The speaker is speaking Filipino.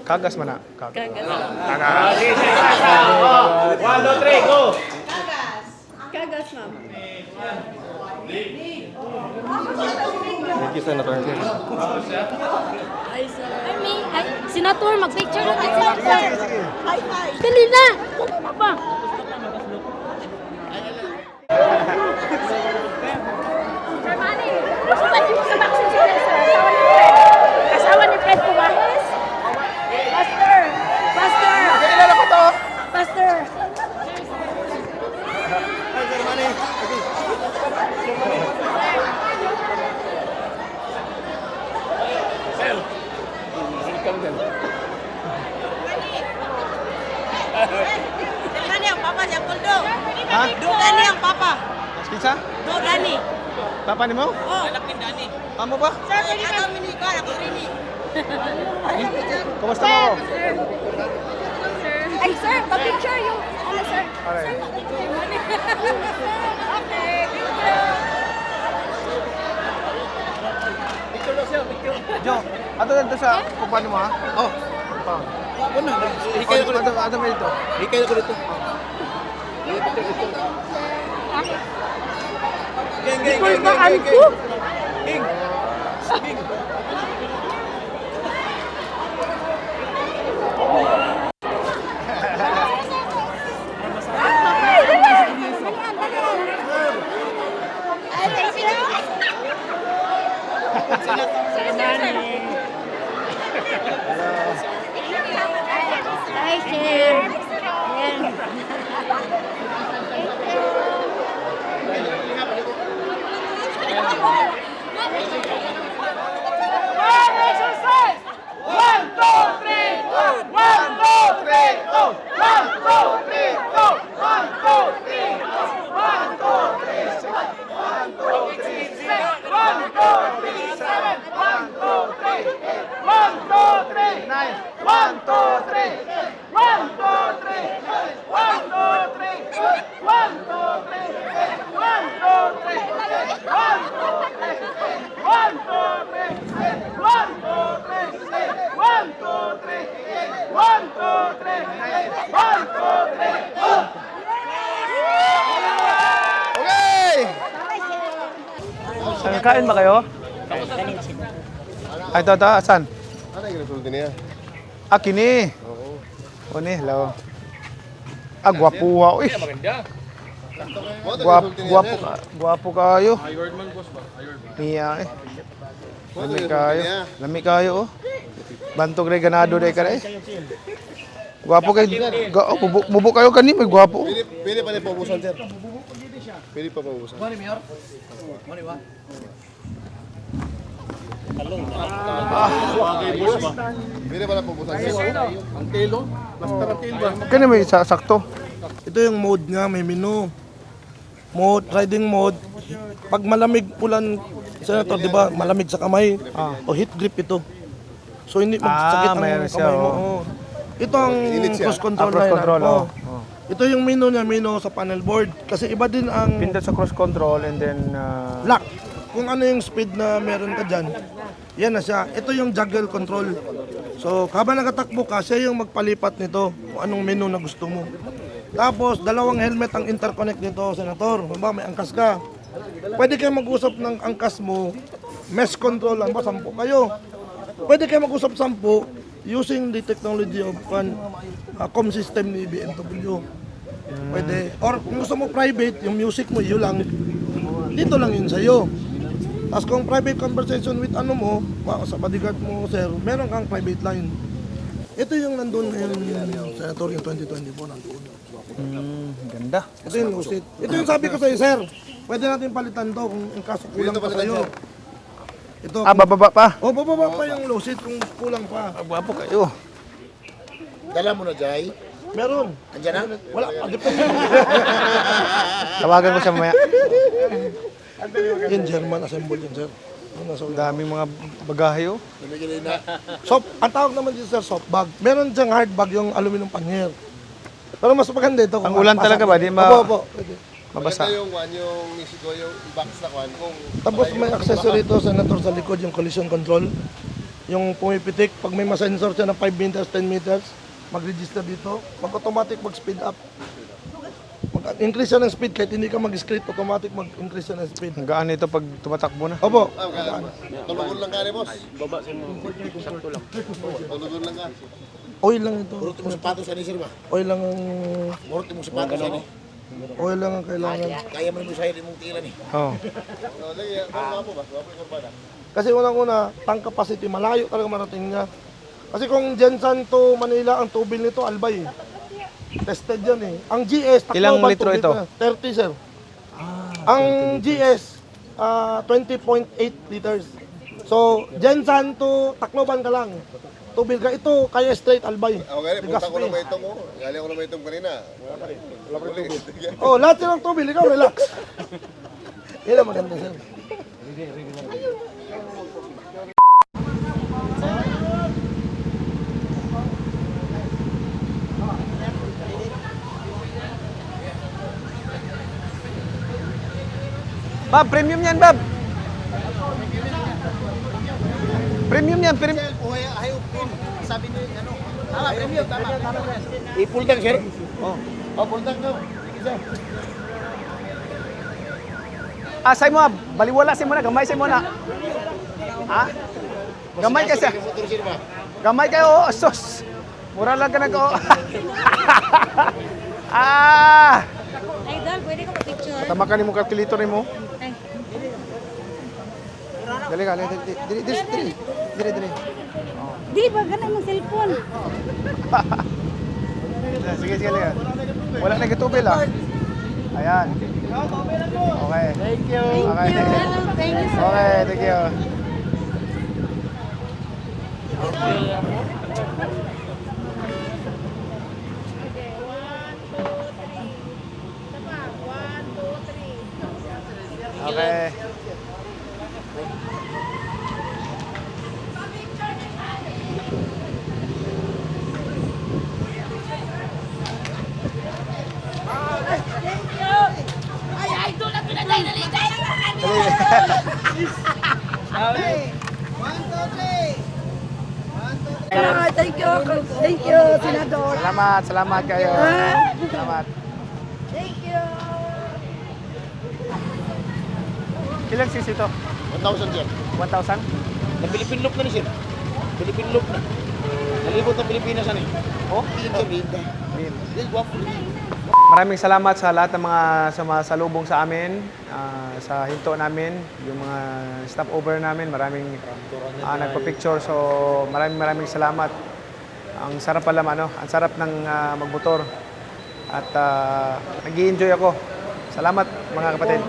Kagas man na. Kagas. Kagas. 1, 2, 3, go! Kagas, ma'am. Thank you, Senator. Ay, sir. Ay, Senator, mag-picture na tayo, Senator. High five. Dali na. Ano ba? Sir Manny, sukat niyo sa vaccine sila, sir. Asawa ni Fred po ba? Pastor. Pastor. Kilala ko to. Pastor. Dugani ang papa niya, Poldo. Ha? Dugani ang papa. Kinsa? Dugani. Papa ni mo? Oh. Anak ni Dani. Amo ba? Sir, pwede ka miniko, ako rini. Kumusta mo? Ay, sir, pa-picture yung, ano, sir? Alright. Sir, pa-picture. Okay, Jo, ato dito sa kumpanya mo ha? Oh. Ano? Hikay ko dito. Ato mo dito. Hikay ko dito. Geng, geng, geng, geng, geng. Geng. Geng. Hi, sir. Ayan. Okay! Kain ba kayo? Ay, ito, asan? Ano yung ginagulto niya? Ah, kini. Oo. O ni, hello. Ah, gwapuha. Uy, gwapo kayo. Niya eh. Lami kayo. Lami kayo, oh. Bantog rin ganado rin ka rin. Gwapo kayo. Oh, bubo kayo kani, may gwapo. Pili pa rin paubusan, sir. Pili pa paubusan. Pili pa rin paubusan, sir. Ang telo? Basta ang telo ba? Kani may sakto. Ito yung mode nga, may menu. Mode, riding mode. Pag malamig ulan, Senator, di ba, malamig sa kamay. O heat grip ito. So hindi magsakit ang mayroon siya, kamay mo. oh. Oh. Ito ang Init siya. cruise control Cruise na control, yan. oh. Oh. Ito yung menu niya, menu sa panel board. Kasi iba din ang Pindot sa cruise control and then lock. Kung ano yung speed na meron ka dyan, yan na siya. Ito yung juggle control. So, habang nakatakbo ka, siya yung magpalipat nito kung anong menu na gusto mo. Tapos, dalawang helmet ang interconnect nito, Senator. Diba, may angkas ka. Pwede kayo mag-usap ng angkas mo, mesh control lang ba, 10 kayo. Pwede kayo mag-usap 10 using the technology of com system ni BMW. Pwede. Or kung gusto mo private, yung music mo, yun lang. Dito lang yun sa'yo. Tapos kung private conversation with ano mo, sa bodyguard mo, sir, meron kang private line. Ito yung nandun ngayon, Senator, yung 2024 nandun. ganda. Ito yung low seat. Ito yung sabi ko sa'yo, sir. Pwede natin palitan to kung in kaso kulang pa sa'yo. Ito. Ah, bababa pa. O, bababa pa yung low seat kung kulang pa. Ah, gwapo kayo. Dala mo na, Jai. Meron. Andiyan na? Wala. Depende. Tawagan ko siya mamaya. Yan, German assemble yan, sir. Yung nasa Ang ulo. daming mga bagahe, oh. Namigilin na. Soft, ang tawag naman dito, sir, soft bag. Meron diyang hard bag, yung aluminum panyer. Pero mas maganda ito. Ang ulan talaga ba? Di ma- Opo, opo. Pwede. Mabasa. Maganda yung Mexico, yung box na kwan. Kung Tapos may accessory ito, Senator, sa likod, yung collision control. yung pumipitik, pag may masensor siya ng 5 meters, 10 meters, mag-register dito, mag-automatic mag-speed up. Mag-increase siya ng speed, kahit hindi ka mag-skate, automatic mag-increase siya ng speed. Ang gaan nito pag tumatakbo na. Opo, Tulugon lang ka ni boss. Tulugon lang ka. oil lang ito. Murot mo sapatos ani sir ba? Oil lang ang, Murot mo sapatos ani. oil lang ang kailangan. Kaya mo sa imong tila ni. Oh. Kasi unang-una, tank capacity, malayo talaga marating niya. Kasi kung Jensan to Manila, ang tubil nito, Albay. Tested yan eh. Ang GS, Ilang Tacloban, litro tubil ito? na. 30, sir. Ang GS, 20.8 liters. So, Jensan to Tacloban ka lang. Tubil ka. Ito, kaya straight Albay. Okay, Bigas punta ko pa na eh. ba itong mo? Galing ko na ba itong kanina? Wala pa rin tubig. Oh, lahat silang tubil. Ikaw, relax. Yan ang maganda, sir. Bob, premium yan, Bob. Premium yan, premium. Sabi ni ano? Tama, premium, tama. I-full tank sir? Oh, full tank daw. Asay mo, baliwala si mo na, gamay si mo na. Ha? Gamay ka siya. Motor sir ba? Gamay kayo, sos. Mura lang ka na ko. Ah! Idol, pwede ko picture? Tama ka ni mo kalkulator ni mo. Dali ka, dali. Di ba ganun yung cellphone? Sige, sige. Wala na gitubil ah. Ayan. Okay. Thank you. Okay. Thank you, sir. Okay, thank you. Okay. Ay, idol na pinagdaliligay! Thank you, Senador. Salamat kayo. Salamat. Thank you. Ilang cc to? 1,000 sir. 1,000? Na Philippine loop na ni sir. Philippine loop na. Nalibot ng Pilipinas ani. Oh? Sir, Linda. Min. This guwapo ni. Maraming salamat sa lahat ng mga sumasalubong sa amin, sa hinto namin, yung mga stopover namin, maraming nagpa-picture. So maraming salamat. Ang sarap pala ang sarap ng magmotor at nag-i-enjoy ako. Salamat mga kapatid.